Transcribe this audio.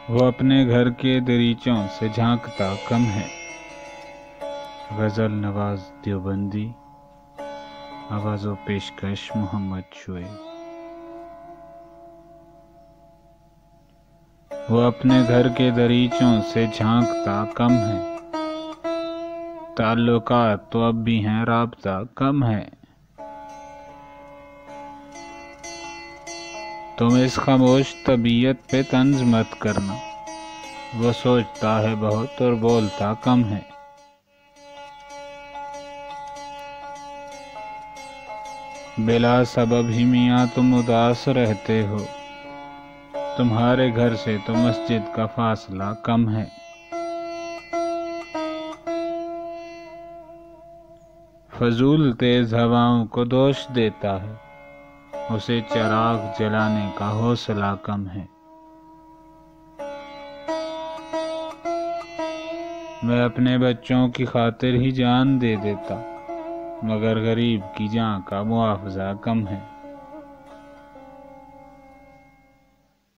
وہ اپنے گھر کے دریچوں سے جھانکتا کم ہے۔ غزل نواز دیوبندی، آواز و پیشکش محمد شعیب۔ وہ اپنے گھر کے دریچوں سے جھانکتا کم ہے، تعلقات تو اب بھی ہیں، رابطہ کم ہے۔ تم اس خاموش طبیعت پہ طنز مت کرنا، وہ سوچتا ہے بہت اور بولتا کم ہے۔ بلا سبب ہی میاں تم اداس رہتے ہو، تمہارے گھر سے تو مسجد کا فاصلہ کم ہے۔ فضول تیز ہواؤں کو دوش دیتا ہے، اسے چراغ جلانے کا حوصلہ کم ہے۔ میں اپنے بچوں کی خاطر ہی جان دے دیتا، مگر غریب کی جان کا معاوضہ کم ہے۔